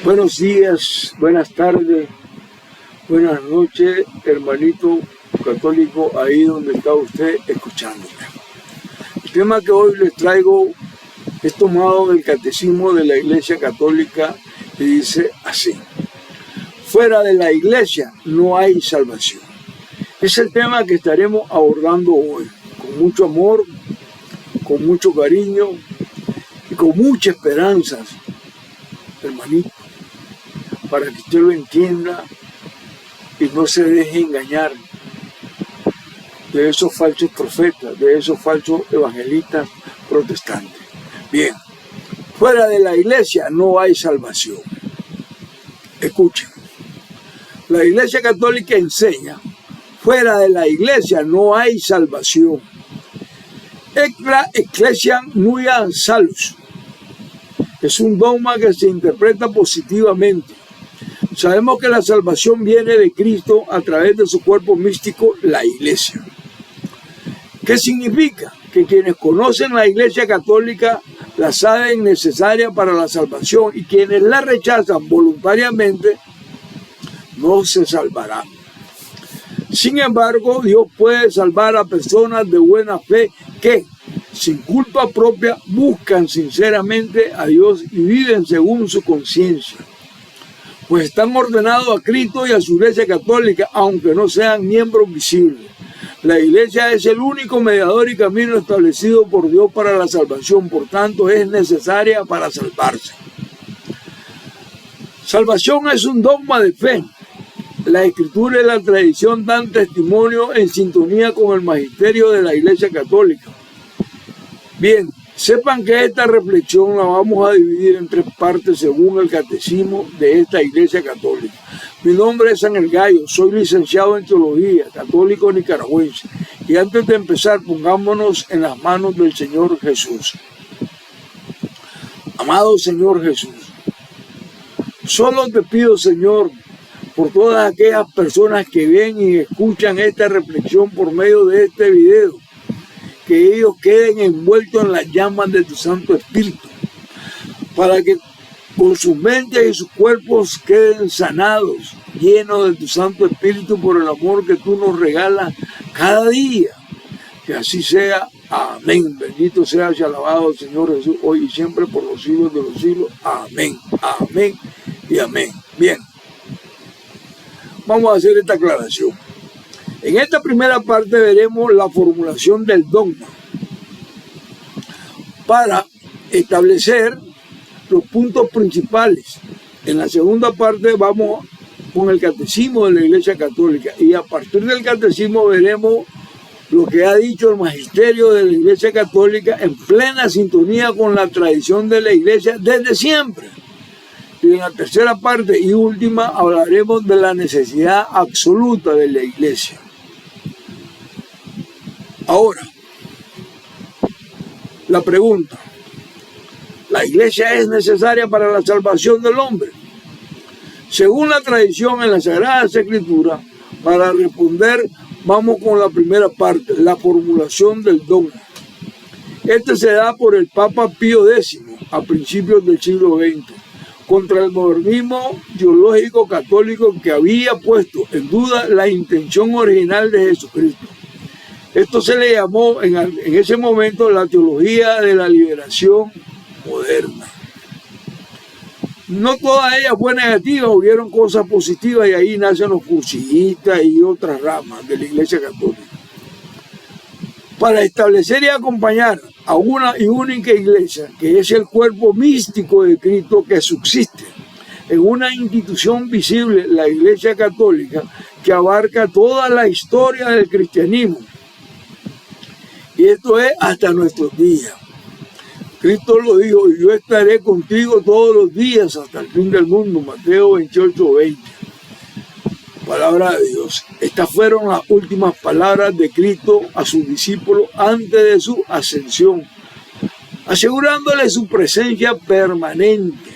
Buenos días, buenas tardes, buenas noches, hermanito católico, ahí donde está usted escuchándome. El tema que hoy les traigo es tomado del Catecismo de la Iglesia Católica y dice así: fuera de la Iglesia no hay salvación. Es el tema que estaremos abordando hoy, con mucho amor, con mucho cariño y con mucha esperanza, hermanito, para que usted lo entienda y no se deje engañar de esos falsos profetas, de esos falsos evangelistas protestantes. Bien, fuera de la Iglesia no hay salvación. Escuchen, la Iglesia Católica enseña: fuera de la Iglesia no hay salvación. Ecla ecclesiam nulla salus. Es un dogma que se interpreta positivamente. Sabemos que la salvación viene de Cristo a través de su cuerpo místico, la Iglesia. ¿Qué significa? Que quienes conocen la Iglesia Católica la saben necesaria para la salvación, y quienes la rechazan voluntariamente no se salvarán. Sin embargo, Dios puede salvar a personas de buena fe que, sin culpa propia, buscan sinceramente a Dios y viven según su conciencia, pues están ordenados a Cristo y a su Iglesia Católica, aunque no sean miembros visibles. La Iglesia es el único mediador y camino establecido por Dios para la salvación, por tanto es necesaria para salvarse. Salvación es un dogma de fe. La Escritura y la tradición dan testimonio en sintonía con el magisterio de la Iglesia Católica. Bien, sepan que esta reflexión la vamos a dividir en 3 partes según el catecismo de esta Iglesia Católica. Mi nombre es Ángel Gallo, soy licenciado en Teología, católico nicaragüense. Y antes de empezar, pongámonos en las manos del Señor Jesús. Amado Señor Jesús, solo te pido, Señor, por todas aquellas personas que ven y escuchan esta reflexión por medio de este video, que ellos queden envueltos en las llamas de tu Santo Espíritu, para que con sus mentes y sus cuerpos queden sanados, llenos de tu Santo Espíritu por el amor que tú nos regalas cada día. Que así sea. Amén. Bendito seas y alabado, Señor Jesús, hoy y siempre por los siglos de los siglos. Amén. Amén y amén. Bien. Vamos a hacer esta aclaración. En esta primera parte veremos la formulación del dogma para establecer los puntos principales. En la segunda parte vamos con el catecismo de la Iglesia Católica, y a partir del catecismo veremos lo que ha dicho el magisterio de la Iglesia Católica en plena sintonía con la tradición de la Iglesia desde siempre. Y en la tercera parte y última hablaremos de la necesidad absoluta de la Iglesia. Ahora, la pregunta: ¿la Iglesia es necesaria para la salvación del hombre? Según la tradición en las Sagradas Escrituras, para responder vamos con la primera parte, la formulación del dogma. Este se da por el Papa Pío X a principios del siglo XX, contra el modernismo teológico católico que había puesto en duda la intención original de Jesucristo. Esto se le llamó en ese momento la teología de la liberación moderna. No toda ella fue negativa, hubieron cosas positivas, y ahí nacen los cursillistas y otras ramas de la Iglesia Católica. Para establecer y acompañar a una y única Iglesia, que es el cuerpo místico de Cristo que subsiste en una institución visible, la Iglesia Católica, que abarca toda la historia del cristianismo. Y esto es hasta nuestros días. Cristo lo dijo: y yo estaré contigo todos los días hasta el fin del mundo. Mateo 28:20. Palabra de Dios. Estas fueron las últimas palabras de Cristo a sus discípulos antes de su ascensión, asegurándole su presencia permanente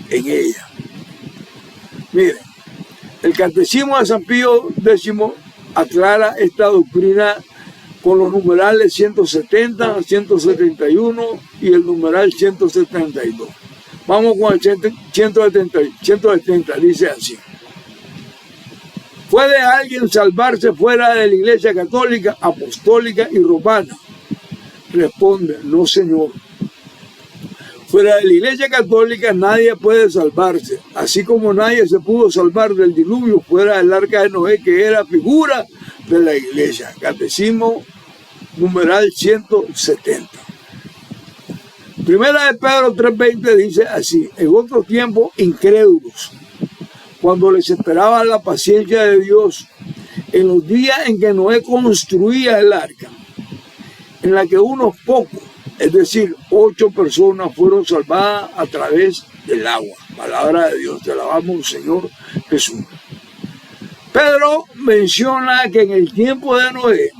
en ella. Miren, el Catecismo de San Pío X aclara esta doctrina con los numerales 170, 171 y el numeral 172. Vamos con el 170, dice así. ¿Puede alguien salvarse fuera de la Iglesia católica, apostólica y romana? Responde, no, señor. Fuera de la Iglesia católica nadie puede salvarse, así como nadie se pudo salvar del diluvio fuera del arca de Noé, que era figura de la Iglesia. Catecismo numeral 170. Primera de Pedro 3:20 dice así: en otro tiempo incrédulos, cuando les esperaba la paciencia de Dios, en los días en que Noé construía el arca, en la que unos pocos, es decir, 8 personas fueron salvadas a través del agua. Palabra de Dios, te alabamos, Señor Jesús. Pedro menciona que en el tiempo de Noé,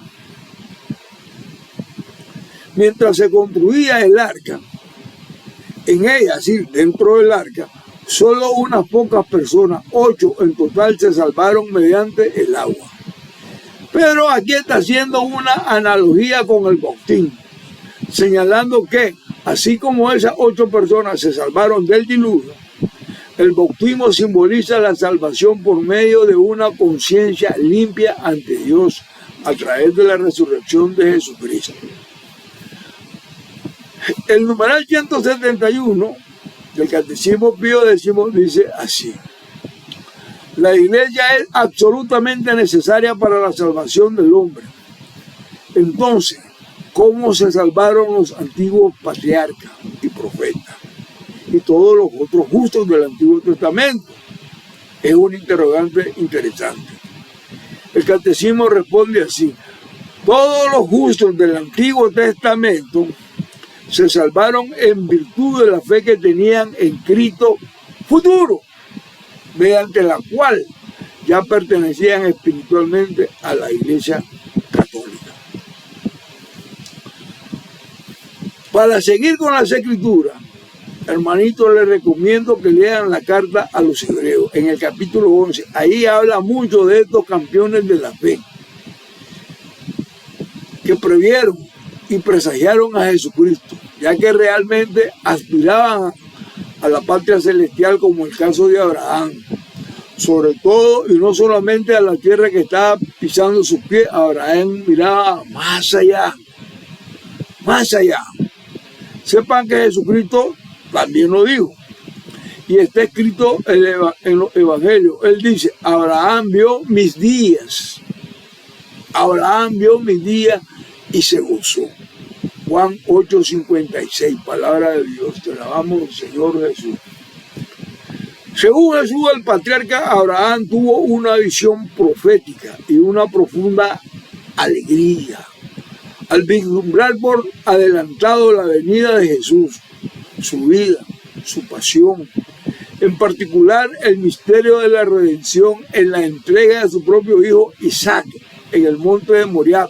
mientras se construía el arca, en ella, es decir, dentro del arca, solo unas pocas personas, 8 en total, se salvaron mediante el agua. Pedro aquí está haciendo una analogía con el bautismo, señalando que, así como esas 8 personas se salvaron del diluvio, el bautismo simboliza la salvación por medio de una conciencia limpia ante Dios a través de la resurrección de Jesucristo. El numeral 171 del Catecismo Pío X dice así: la Iglesia es absolutamente necesaria para la salvación del hombre. Entonces, ¿cómo se salvaron los antiguos patriarcas y profetas y todos los otros justos del Antiguo Testamento? Es un interrogante interesante. El Catecismo responde así: todos los justos del Antiguo Testamento se salvaron en virtud de la fe que tenían en Cristo futuro, mediante la cual ya pertenecían espiritualmente a la Iglesia católica. Para seguir con las Escrituras, hermanito, les recomiendo que lean la carta a los Hebreos, en el capítulo 11. Ahí habla mucho de estos campeones de la fe, que previeron y presagiaron a Jesucristo, ya que realmente aspiraban a la patria celestial, como el caso de Abraham, sobre todo, y no solamente a la tierra que estaba pisando sus pies. Abraham miraba más allá, más allá. Sepan que Jesucristo también lo dijo, y está escrito en los evangelios. Él dice: Abraham vio mis días, Abraham vio mis días y se gozó. Juan 8:56, palabra de Dios, te alabamos, Señor Jesús. Según Jesús, el patriarca Abraham tuvo una visión profética y una profunda alegría al vislumbrar por adelantado la venida de Jesús, su vida, su pasión, en particular el misterio de la redención en la entrega de su propio hijo Isaac en el monte de Moriah,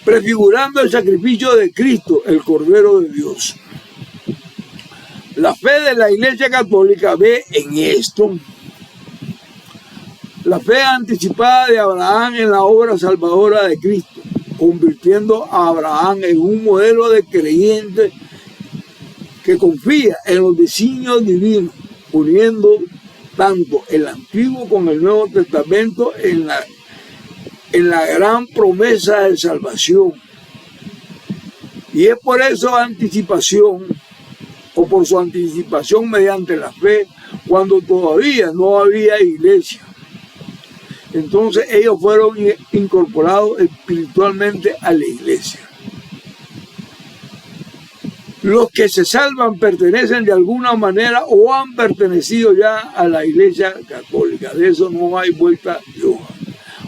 prefigurando el sacrificio de Cristo, el Cordero de Dios. La fe de la Iglesia Católica ve en esto la fe anticipada de Abraham en la obra salvadora de Cristo, convirtiendo a Abraham en un modelo de creyente que confía en los designios divinos, uniendo tanto el Antiguo con el Nuevo Testamento en la gran promesa de salvación. Y es por eso por su anticipación mediante la fe, cuando todavía no había iglesia. Entonces ellos fueron incorporados espiritualmente a la iglesia. Los que se salvan pertenecen de alguna manera o han pertenecido ya a la Iglesia Católica. De eso no hay vuelta de hoja.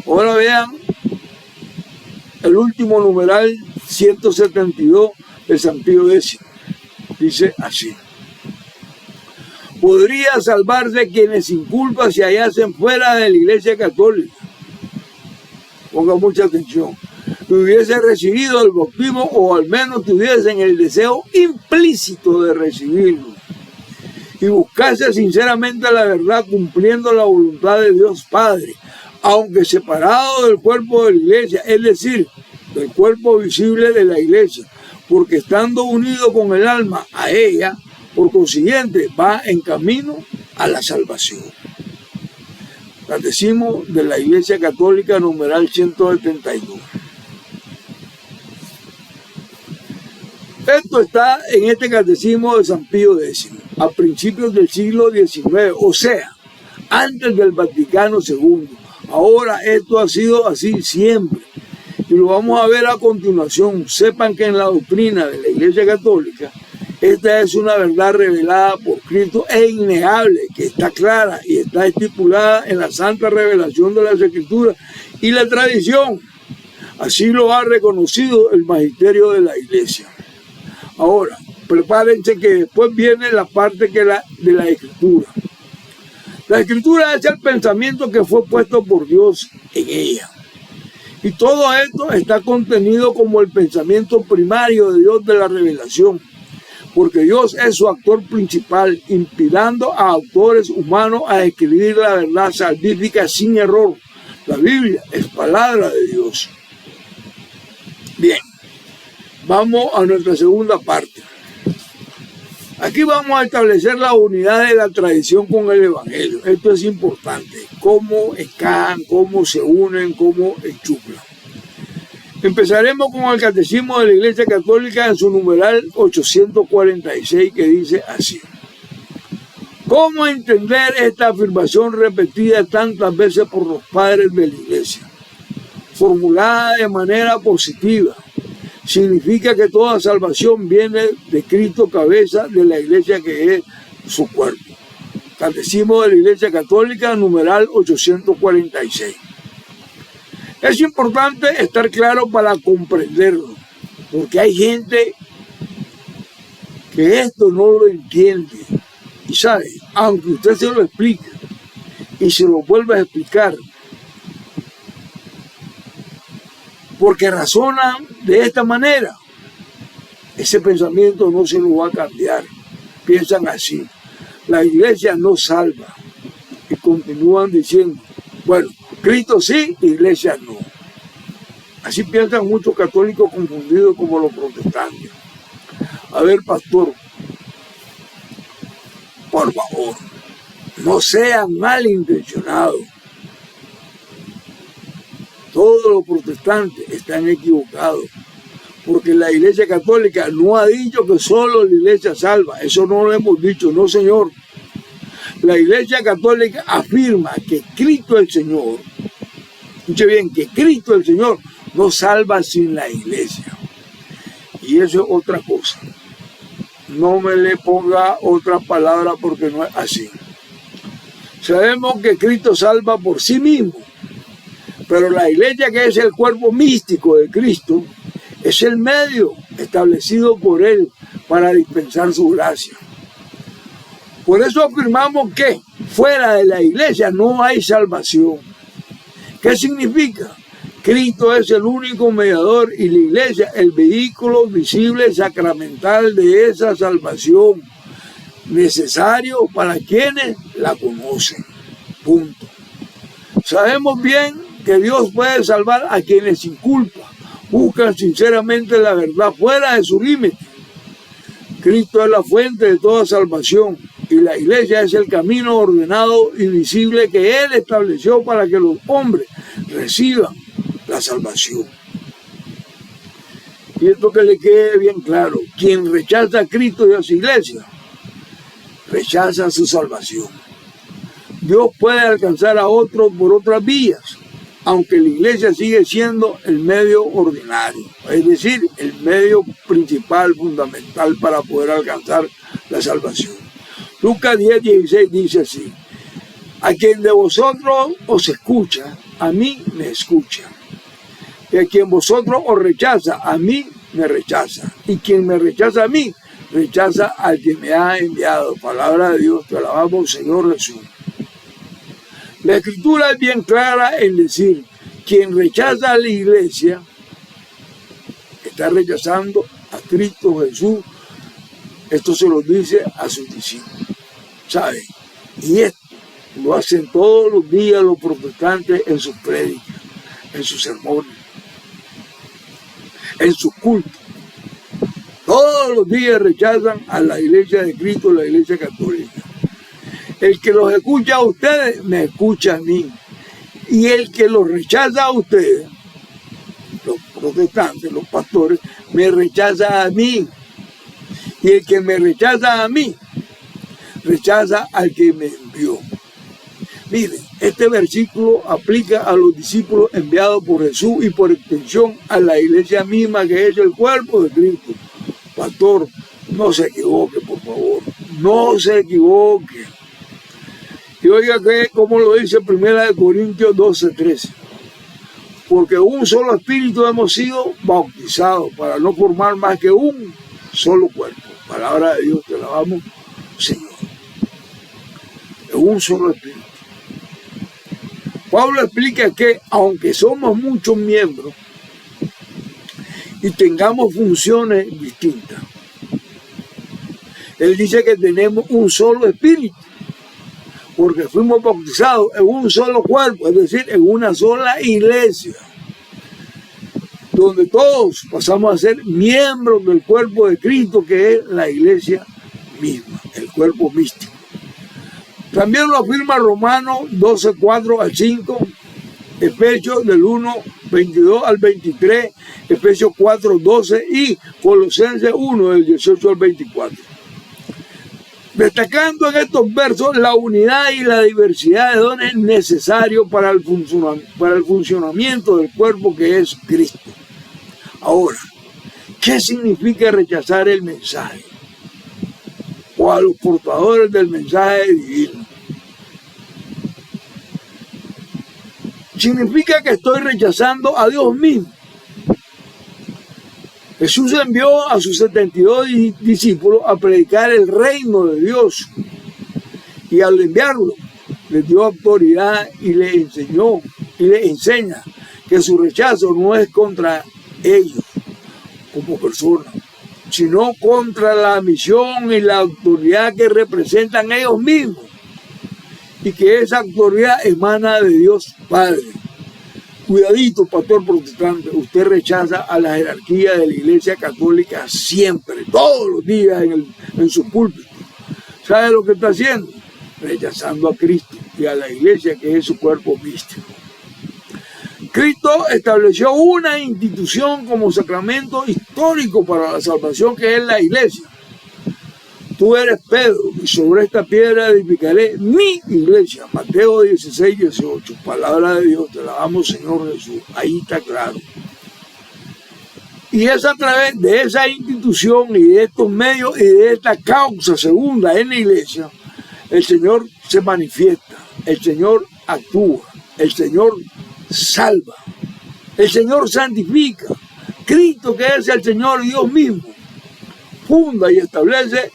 Ahora vean el último numeral 172 de San Pío X. Dice así: podría salvarse quienes sin culpa se hallasen fuera de la Iglesia Católica. Ponga mucha atención. Que hubiesen recibido el bautismo, o al menos tuviesen el deseo implícito de recibirlo, y buscase sinceramente la verdad, cumpliendo la voluntad de Dios Padre, aunque separado del cuerpo de la iglesia, es decir, del cuerpo visible de la iglesia, porque estando unido con el alma a ella Por consiguiente, va en camino a la salvación. Catecismo de la Iglesia Católica, numeral 172. Esto está en este catecismo de San Pío X, a principios del siglo XIX, o sea, antes del Vaticano II. Ahora esto ha sido así siempre. Y lo vamos a ver a continuación. Sepan que en la doctrina de la Iglesia Católica, esta es una verdad revelada por Cristo e innegable, que está clara y está estipulada en la santa revelación de las Escrituras y la tradición. Así lo ha reconocido el magisterio de la Iglesia. Ahora, prepárense que después viene la parte de la Escritura. La Escritura es el pensamiento que fue puesto por Dios en ella. Y todo esto está contenido como el pensamiento primario de Dios de la revelación. Porque Dios es su actor principal, inspirando a autores humanos a escribir la verdad salvífica sin error. La Biblia es palabra de Dios. Bien, vamos a nuestra segunda parte. Aquí vamos a establecer la unidad de la tradición con el Evangelio. Esto es importante. Cómo encajan, cómo se unen, cómo enchuflan. Empezaremos con el Catecismo de la Iglesia Católica en su numeral 846, que dice así. ¿Cómo entender esta afirmación repetida tantas veces por los padres de la Iglesia? Formulada de manera positiva, significa que toda salvación viene de Cristo, cabeza de la Iglesia, que es su cuerpo. Catecismo de la Iglesia Católica, numeral 846. Es importante estar claro para comprenderlo, porque hay gente que esto no lo entiende. Y sabe, aunque usted se lo explique y se lo vuelva a explicar, porque razonan de esta manera, ese pensamiento no se lo va a cambiar. Piensan así: la Iglesia no salva. Y continúan diciendo, bueno, Cristo sí, Iglesia no. Así piensan muchos católicos confundidos como los protestantes. A ver, pastor, por favor, no sean malintencionados. Todos los protestantes están equivocados, porque la Iglesia Católica no ha dicho que solo la Iglesia salva. Eso no lo hemos dicho, no, señor. La Iglesia Católica afirma que Cristo el Señor, escuche bien, que Cristo el Señor no salva sin la Iglesia. Y eso es otra cosa. No me le ponga otra palabra porque no es así. Sabemos que Cristo salva por sí mismo, pero la Iglesia, que es el cuerpo místico de Cristo, es el medio establecido por Él para dispensar su gracia. Por eso afirmamos que fuera de la Iglesia no hay salvación. ¿Qué significa? Cristo es el único mediador y la Iglesia el vehículo visible sacramental de esa salvación, necesario para quienes la conocen. Punto. Sabemos bien que Dios puede salvar a quienes sin culpa buscan sinceramente la verdad fuera de su límite. Cristo es la fuente de toda salvación y la Iglesia es el camino ordenado y visible que Él estableció para que los hombres reciban la salvación. Y esto que le quede bien claro: quien rechaza a Cristo y a su Iglesia, rechaza su salvación. Dios puede alcanzar a otros por otras vías, aunque la Iglesia sigue siendo el medio ordinario, es decir, el medio principal, fundamental para poder alcanzar la salvación. Lucas 10:16 dice así: a quien de vosotros os escucha, a mí me escucha. Y a quien vosotros os rechaza, a mí me rechaza. Y quien me rechaza a mí, rechaza al que me ha enviado. Palabra de Dios, te alabamos, Señor Jesús. La Escritura es bien clara en decir: quien rechaza a la Iglesia está rechazando a Cristo Jesús. Esto se lo dice a sus discípulos, ¿saben? Y esto lo hacen todos los días los protestantes en sus prédicas, en sus sermones, en sus cultos. Todos todos los días rechazan a la Iglesia de Cristo, la Iglesia Católica. El que los escucha a ustedes, me escucha a mí. Y el que los rechaza a ustedes, los protestantes, los pastores, me rechaza a mí. Y el que me rechaza a mí, rechaza al que me envió. Miren, este versículo aplica a los discípulos enviados por Jesús y por extensión a la iglesia misma, que es el cuerpo de Cristo. Pastor, no se equivoque, por favor. No se equivoque. Y oiga que, como lo dice 1 Corintios 12:13. Porque un solo espíritu hemos sido bautizados para no formar más que un solo cuerpo. Palabra de Dios, te alabamos, Señor. Es un solo espíritu. Pablo explica que aunque somos muchos miembros y tengamos funciones distintas, él dice que tenemos un solo espíritu, porque fuimos bautizados en un solo cuerpo, es decir, en una sola iglesia, donde todos pasamos a ser miembros del cuerpo de Cristo, que es la iglesia misma, el cuerpo místico. También lo afirma Romanos 12:4 al 5, Efesios del 1:22 al 23, Efesios 4:12 y Colosenses 1 del 18 al 24. Destacando en estos versos la unidad y la diversidad de dones necesarios para el funcionamiento del cuerpo que es Cristo. Ahora, ¿qué significa rechazar el mensaje o a los portadores del mensaje divino? Significa que estoy rechazando a Dios mismo. Jesús envió a sus 72 discípulos a predicar el reino de Dios, y al enviarlo les dio autoridad y les enseñó y les enseña que su rechazo no es contra ellos como personas, sino contra la misión y la autoridad que representan ellos mismos, y que esa autoridad emana de Dios Padre. Cuidadito, pastor protestante, usted rechaza a la jerarquía de la Iglesia Católica siempre, todos los días en su púlpito. ¿Sabe lo que está haciendo? Rechazando a Cristo y a la Iglesia, que es su cuerpo místico. Cristo estableció una institución como sacramento histórico para la salvación, que es la iglesia. Tú eres Pedro, y sobre esta piedra edificaré mi iglesia. Mateo 16:18. Palabra de Dios, te alabamos, Señor Jesús. Ahí está claro. Y es a través de esa institución y de estos medios y de esta causa segunda en la iglesia, el Señor se manifiesta, el Señor actúa, el Señor salva, el Señor santifica. Cristo, que es el Señor Dios mismo, funda y establece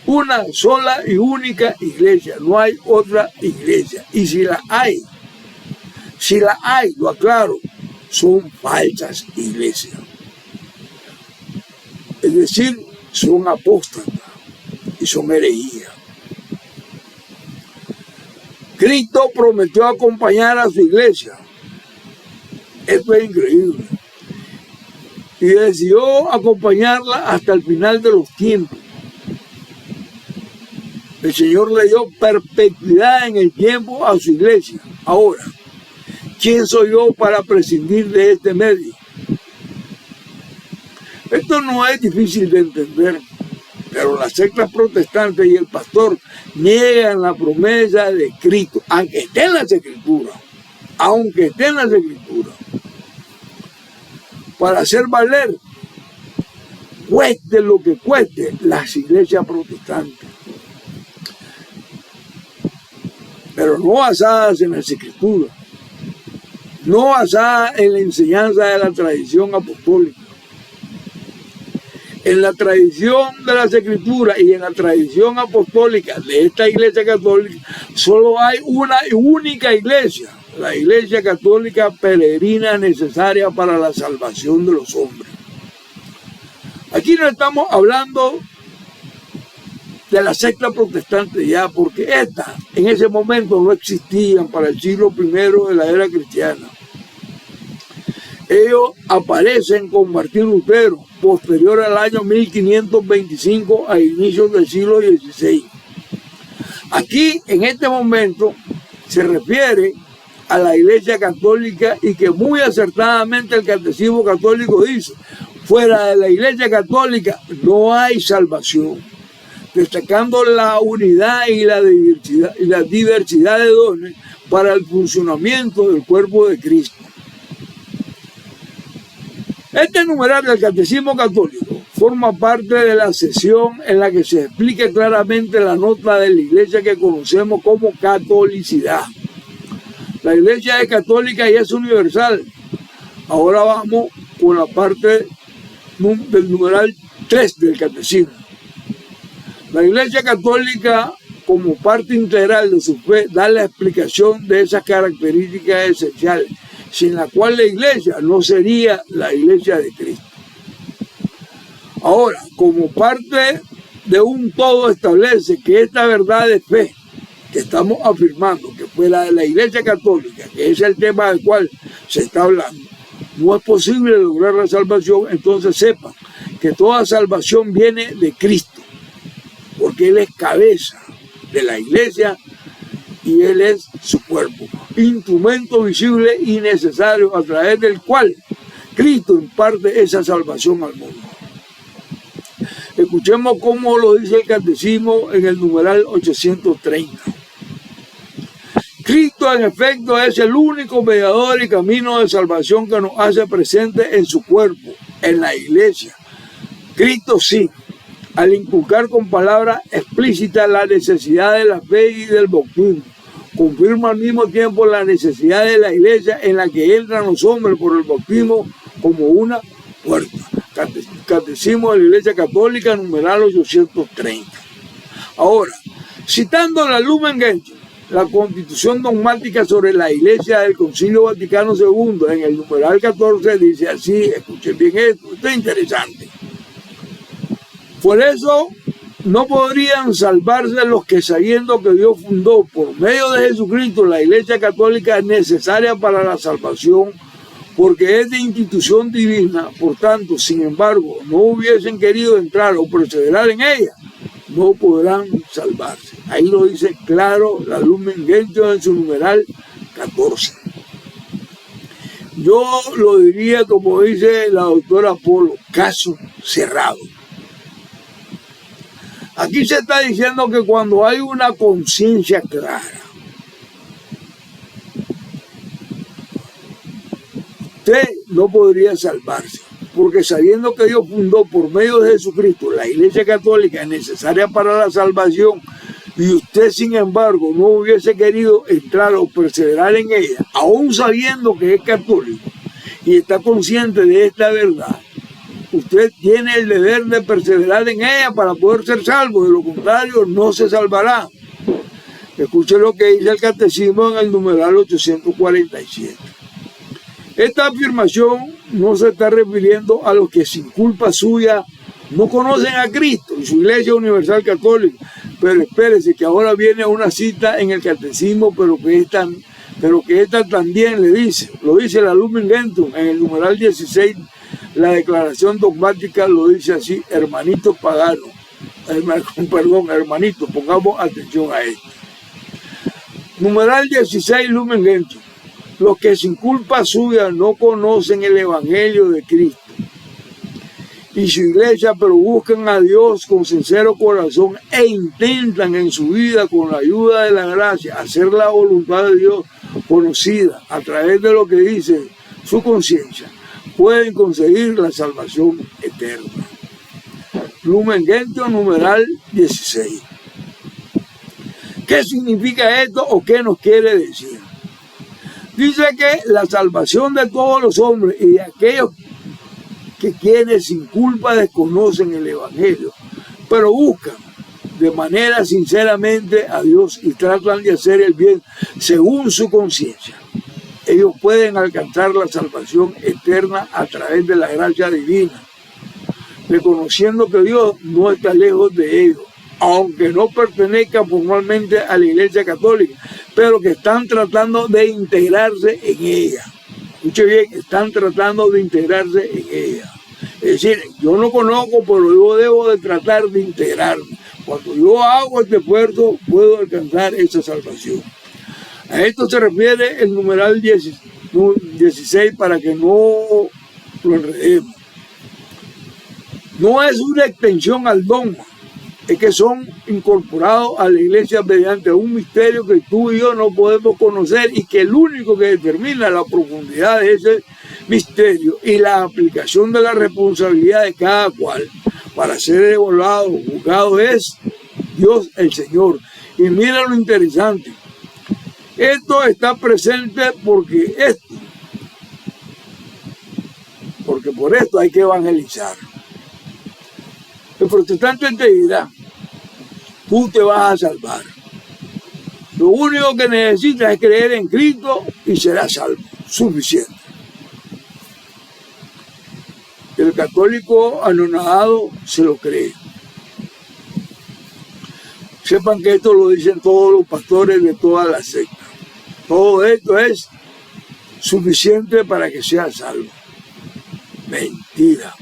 una sola y única iglesia. No hay otra iglesia. Y si la hay, lo aclaro, son falsas iglesias. Es decir, son apóstatas y son herejías. Cristo prometió acompañar a su iglesia. Esto es increíble. Y decidió acompañarla hasta el final de los tiempos. El Señor le dio perpetuidad en el tiempo a su iglesia. Ahora, ¿quién soy yo para prescindir de este medio? Esto no es difícil de entender, pero las sectas protestantes y el pastor niegan la promesa de Cristo, aunque esté en las Escrituras. Aunque esté en las Escrituras. Para hacer valer, cueste lo que cueste, las iglesias protestantes. Pero no basadas en las Escrituras, no basadas en la enseñanza de la tradición apostólica. En la tradición de las Escrituras y en la tradición apostólica de esta iglesia católica, solo hay una única iglesia, la iglesia católica peregrina necesaria para la salvación de los hombres. Aquí no estamos hablando de la secta protestante ya, porque estas en ese momento no existían para el siglo I de la era cristiana. Ellos aparecen con Martín Lutero posterior al año 1525 a inicios del siglo XVI. Aquí, en este momento, se refiere a la Iglesia Católica y que muy acertadamente el Catecismo Católico dice: fuera de la Iglesia Católica no hay salvación, destacando la unidad y la diversidad de dones para el funcionamiento del cuerpo de Cristo. Este numeral del Catecismo Católico forma parte de la sesión en la que se explica claramente la nota de la Iglesia que conocemos como catolicidad. La Iglesia es católica y es universal. Ahora vamos con la parte del numeral 3 del Catecismo. La Iglesia Católica, como parte integral de su fe, da la explicación de esas características esenciales, sin la cual la Iglesia no sería la Iglesia de Cristo. Ahora, como parte de un todo, establece que esta verdad de fe que estamos afirmando, que fuera de la Iglesia Católica, que es el tema del cual se está hablando, no es posible lograr la salvación. Entonces sepan que toda salvación viene de Cristo, porque Él es cabeza de la Iglesia y Él es su cuerpo, instrumento visible y necesario a través del cual Cristo imparte esa salvación al mundo. Escuchemos cómo lo dice el Catecismo en el numeral 830. Cristo, en efecto, es el único mediador y camino de salvación que nos hace presente en su cuerpo, en la Iglesia. Cristo sí, al inculcar con palabras explícitas la necesidad de la fe y del bautismo, confirma al mismo tiempo la necesidad de la Iglesia en la que entran los hombres por el bautismo como una puerta. Catecismo de la Iglesia Católica, numeral 830. Ahora, citando la Lumen Gentium, la Constitución dogmática sobre la Iglesia del Concilio Vaticano II, en el numeral 14, dice así, escuchen bien esto es interesante. Por eso no podrían salvarse los que, sabiendo que Dios fundó por medio de Jesucristo la Iglesia Católica, es necesaria para la salvación, porque es de institución divina. Por tanto, sin embargo, no hubiesen querido entrar o perseverar en ella, no podrán salvarse. Ahí lo dice claro la Lumen Gentium en su numeral 14. Yo lo diría como dice la doctora Polo, caso cerrado. Aquí se está diciendo que cuando hay una conciencia clara, usted no podría salvarse, porque sabiendo que Dios fundó por medio de Jesucristo la Iglesia Católica es necesaria para la salvación, y usted sin embargo no hubiese querido entrar o perseverar en ella, aún sabiendo que es católico y está consciente de esta verdad, usted tiene el deber de perseverar en ella para poder ser salvo, de lo contrario no se salvará. Escuche lo que dice el Catecismo en el numeral 847. Esta afirmación no se está refiriendo a los que sin culpa suya no conocen a Cristo y su Iglesia Universal Católica. Pero espérese que ahora viene una cita en el Catecismo, pero que esta también le dice, lo dice la Lumen Gentium en el numeral 16, la declaración dogmática lo dice así: hermanitos paganos, hermanitos, pongamos atención a esto. Numeral 16, Lumen Gentium. Los que sin culpa suya no conocen el Evangelio de Cristo y su Iglesia, pero buscan a Dios con sincero corazón e intentan en su vida, con la ayuda de la gracia, hacer la voluntad de Dios conocida a través de lo que dice su conciencia, pueden conseguir la salvación eterna. Lumen Gentium, numeral 16. ¿Qué significa esto o qué nos quiere decir? Dice que la salvación de todos los hombres y de aquellos que quienes sin culpa desconocen el Evangelio, pero buscan de manera sinceramente a Dios y tratan de hacer el bien según su conciencia, ellos pueden alcanzar la salvación eterna a través de la gracia divina, reconociendo que Dios no está lejos de ellos, aunque no pertenezcan formalmente a la Iglesia Católica, pero que están tratando de integrarse en ella. Escuche bien, están tratando de integrarse en ella. Es decir, yo no conozco, pero yo debo de tratar de integrarme. Cuando yo hago este esfuerzo, puedo alcanzar esa salvación. A esto se refiere el numeral 16 para que no lo enredemos. No es una extensión al dogma, es que son incorporados a la iglesia mediante un misterio que tú y yo no podemos conocer y que el único que determina la profundidad de ese misterio y la aplicación de la responsabilidad de cada cual para ser evaluado, juzgado es Dios el Señor. Y mira lo interesante, esto está presente porque por esto hay que evangelizar. El protestante te dirá, tú te vas a salvar. Lo único que necesitas es creer en Cristo y serás salvo. Suficiente. El católico anonadado se lo cree. Sepan que esto lo dicen todos los pastores de todas las sectas. Todo esto es suficiente para que sea salvo. Mentira.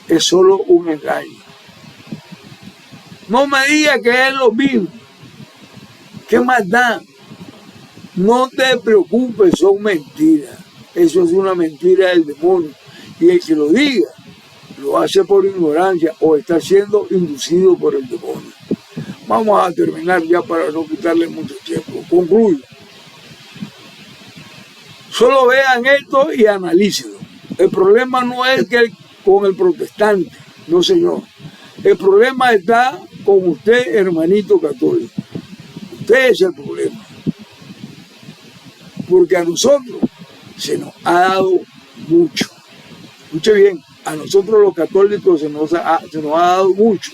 Es solo un engaño. No me digas que es lo mismo. ¿Qué más da? No te preocupes, son mentiras. Eso es una mentira del demonio. Y el que lo diga, lo hace por ignorancia o está siendo inducido por el demonio. Vamos a terminar ya para no quitarle mucho tiempo. Concluyo. Solo vean esto y analícenlo. El problema no es que con el protestante, no señor. El problema está con usted, hermanito católico. Usted es el problema. Porque a nosotros se nos ha dado mucho. Escuche bien, a nosotros los católicos se nos ha dado mucho.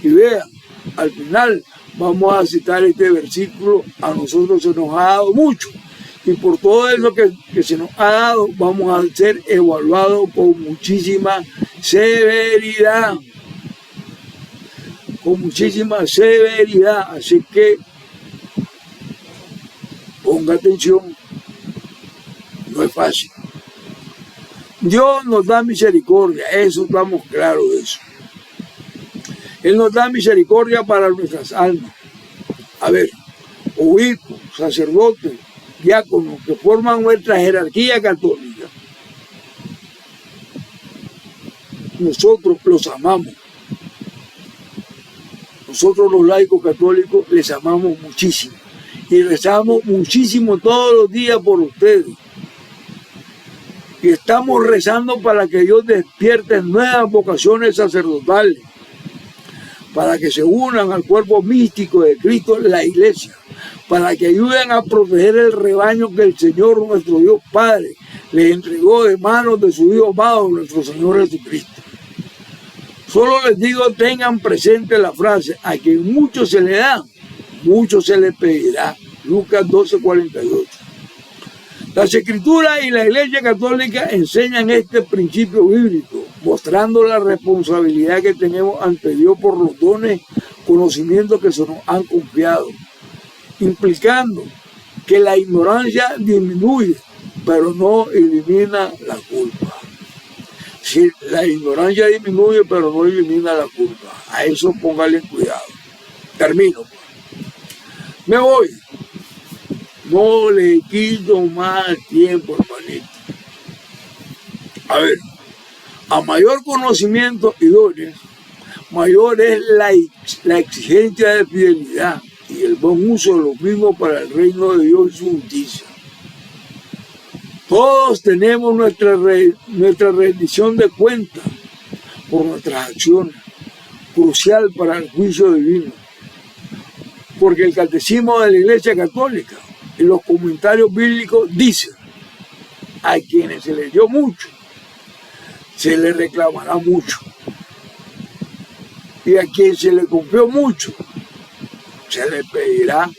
Y vean, al final vamos a citar este versículo, a nosotros se nos ha dado mucho. Y por todo eso que se nos ha dado, vamos a ser evaluados con muchísima severidad. Con muchísima severidad. Así que ponga atención. No es fácil. Dios nos da misericordia, eso estamos claros de eso. Él nos da misericordia para nuestras almas. A ver, obispos, sacerdotes, diáconos que forman nuestra jerarquía católica. Nosotros los amamos. Nosotros los laicos católicos les amamos muchísimo. Y rezamos muchísimo todos los días por ustedes. Y estamos rezando para que Dios despierte nuevas vocaciones sacerdotales, para que se unan al cuerpo místico de Cristo en la iglesia, para que ayuden a proteger el rebaño que el Señor nuestro Dios Padre le entregó de manos de su Hijo amado, nuestro Señor Jesucristo. Solo les digo, tengan presente la frase, a quien mucho se le da, mucho se le pedirá. Lucas 12:48. Las Escrituras y la Iglesia Católica enseñan este principio bíblico, mostrando la responsabilidad que tenemos ante Dios por los dones, conocimientos que se nos han confiado, implicando que la ignorancia disminuye, pero no elimina la culpa. Si la ignorancia disminuye, pero no elimina la culpa. A eso póngale cuidado. Termino. Me voy. No le quito más tiempo, hermanito. A ver, a mayor conocimiento y dones, mayor es la exigencia de fidelidad y el buen uso de los mismos para el reino de Dios y su justicia. Todos tenemos nuestra rendición de cuentas por nuestras acciones, crucial para el juicio divino. Porque el catecismo de la Iglesia Católica y los comentarios bíblicos dicen, a quienes se les dio mucho, se les reclamará mucho. Y a quien se le confió mucho, se le pedirá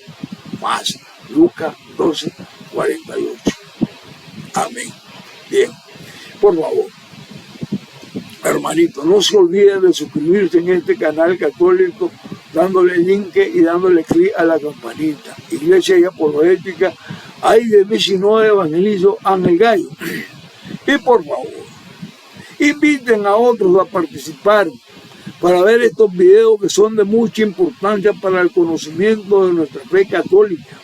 más. Lucas 12:48. Amén. Bien, por favor, hermanito, no se olviden de suscribirse en este canal católico, dándole link y dándole clic a la campanita. Iglesia y Apologética, ay de mí si no evangelizo Ángel Gallo. Y por favor, Inviten a otros a participar para ver estos videos que son de mucha importancia para el conocimiento de nuestra fe católica.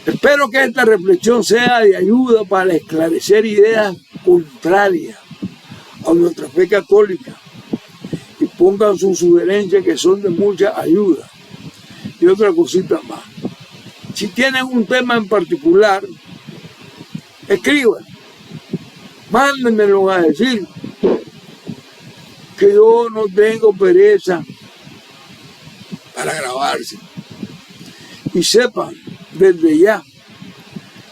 Espero que esta reflexión sea de ayuda para esclarecer ideas contrarias a nuestra fe católica y pongan sus sugerencias que son de mucha ayuda. Y otra cosita más. Si tienen un tema en particular, escriban, mándenmelo a decir, que yo no tengo pereza para grabarse. Y sepan desde ya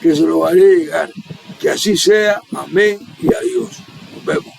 que se lo haré llegar. Que así sea. Amén y adiós. Nos vemos.